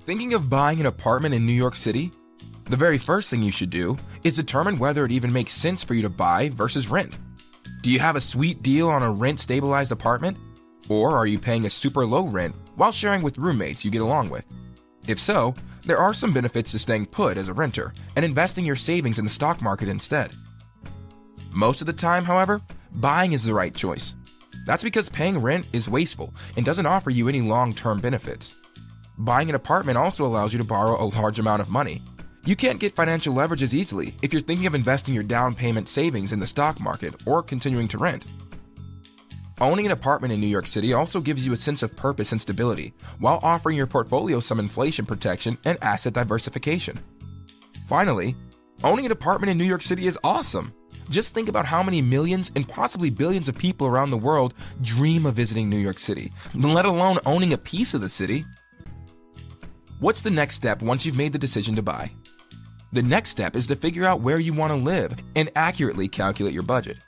Thinking of buying an apartment in New York City? The very first thing you should do is determine whether it even makes sense for you to buy versus rent. Do you have a sweet deal on a rent-stabilized apartment? Or are you paying a super low rent while sharing with roommates you get along with? If so, there are some benefits to staying put as a renter and investing your savings in the stock market instead. Most of the time, however, buying is the right choice. That's because paying rent is wasteful and doesn't offer you any long-term benefits. Buying an apartment also allows you to borrow a large amount of money. You can't get financial leverage as easily if you're thinking of investing your down payment savings in the stock market or continuing to rent. Owning an apartment in New York City also gives you a sense of purpose and stability, while offering your portfolio some inflation protection and asset diversification. Finally, owning an apartment in New York City is awesome. Just think about how many millions and possibly billions of people around the world dream of visiting New York City, let alone owning a piece of the city. What's the next step once you've made the decision to buy? The next step is to figure out where you want to live and accurately calculate your budget.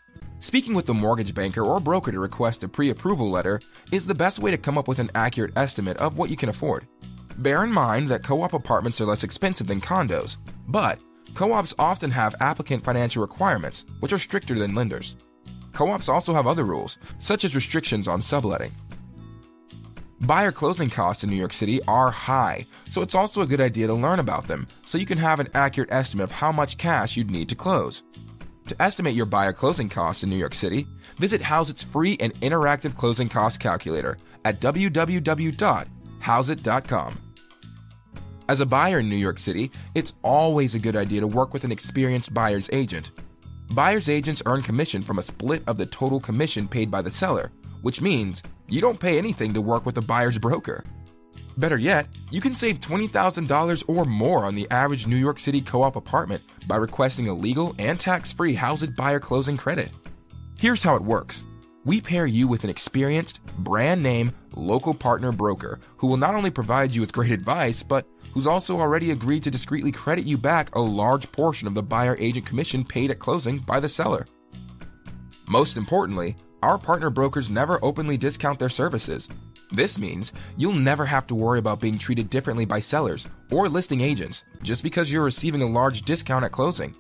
Speaking with the mortgage banker or broker to request a pre-approval letter is the best way to come up with an accurate estimate of what you can afford. Bear in mind that co-op apartments are less expensive than condos, but co-ops often have applicant financial requirements, which are stricter than lenders. Co-ops also have other rules, such as restrictions on subletting. Buyer closing costs in New York City are high, so it's also a good idea to learn about them so you can have an accurate estimate of how much cash you'd need to close. To estimate your buyer closing costs in New York City, visit Hauseit's free and interactive closing cost calculator at www.hauseit.com. As a buyer in New York City, it's always a good idea to work with an experienced buyer's agent. Buyer's agents earn commission from a split of the total commission paid by the seller, which means you don't pay anything to work with a buyer's broker. Better yet, you can save $20,000 or more on the average New York City co-op apartment by requesting a legal and tax-free Hauseit buyer closing credit. Here's how it works. We pair you with an experienced, brand-name, local partner broker who will not only provide you with great advice, but who's also already agreed to discreetly credit you back a large portion of the buyer agent commission paid at closing by the seller. Most importantly, our partner brokers never openly discount their services. This means you'll never have to worry about being treated differently by sellers or listing agents just because you're receiving a large discount at closing.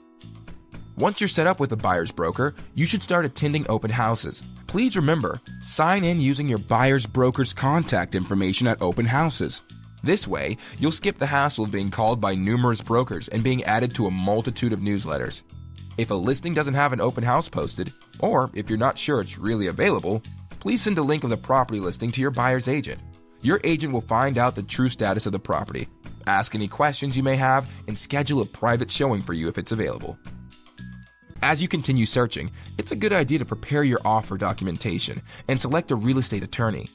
Once you're set up with a buyer's broker, you should start attending open houses. Please remember, sign in using your buyer's broker's contact information at open houses. This way, you'll skip the hassle of being called by numerous brokers and being added to a multitude of newsletters. If a listing doesn't have an open house posted, or if you're not sure it's really available, please send a link of the property listing to your buyer's agent. Your agent will find out the true status of the property, ask any questions you may have, and schedule a private showing for you if it's available. As you continue searching, it's a good idea to prepare your offer documentation and select a real estate attorney.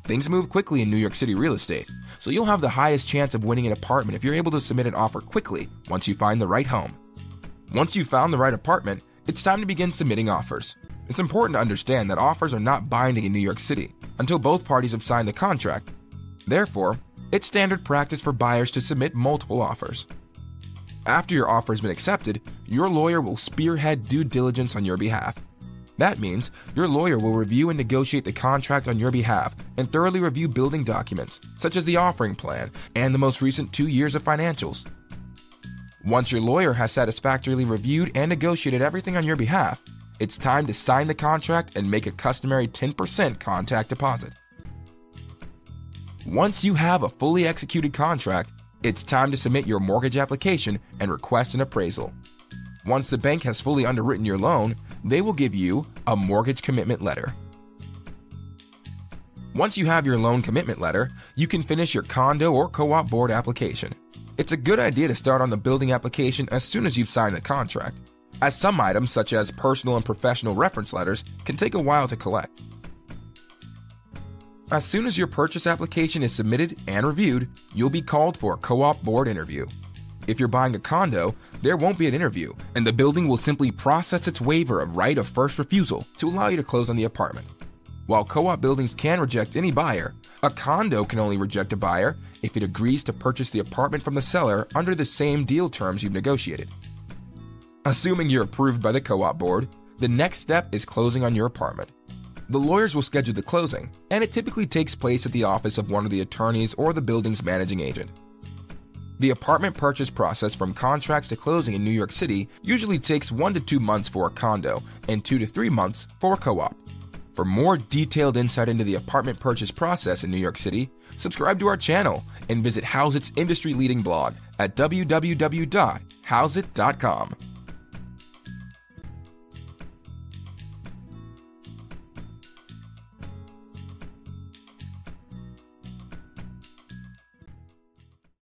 Things move quickly in New York City real estate, so you'll have the highest chance of winning an apartment if you're able to submit an offer quickly once you find the right home. Once you've found the right apartment, it's time to begin submitting offers. It's important to understand that offers are not binding in New York City until both parties have signed the contract. Therefore, it's standard practice for buyers to submit multiple offers. After your offer has been accepted, your lawyer will spearhead due diligence on your behalf. That means your lawyer will review and negotiate the contract on your behalf and thoroughly review building documents, such as the offering plan and the most recent 2 years of financials. Once your lawyer has satisfactorily reviewed and negotiated everything on your behalf, it's time to sign the contract and make a customary 10% contact deposit. Once you have a fully executed contract, it's time to submit your mortgage application and request an appraisal. Once the bank has fully underwritten your loan, they will give you a mortgage commitment letter. Once you have your loan commitment letter, you can finish your condo or co-op board application. It's a good idea to start on the building application as soon as you've signed the contract, as some items such as personal and professional reference letters can take a while to collect. As soon as your purchase application is submitted and reviewed, you'll be called for a co-op board interview. If you're buying a condo, there won't be an interview, and the building will simply process its waiver of right of first refusal to allow you to close on the apartment. While co-op buildings can reject any buyer, a condo can only reject a buyer if it agrees to purchase the apartment from the seller under the same deal terms you've negotiated. Assuming you're approved by the co-op board, the next step is closing on your apartment. The lawyers will schedule the closing, and it typically takes place at the office of one of the attorneys or the building's managing agent. The apartment purchase process from contracts to closing in New York City usually takes 1 to 2 months for a condo and 2 to 3 months for a co-op. For more detailed insight into the apartment purchase process in New York City, subscribe to our channel and visit Hauseit's industry-leading blog at www.hauseit.com.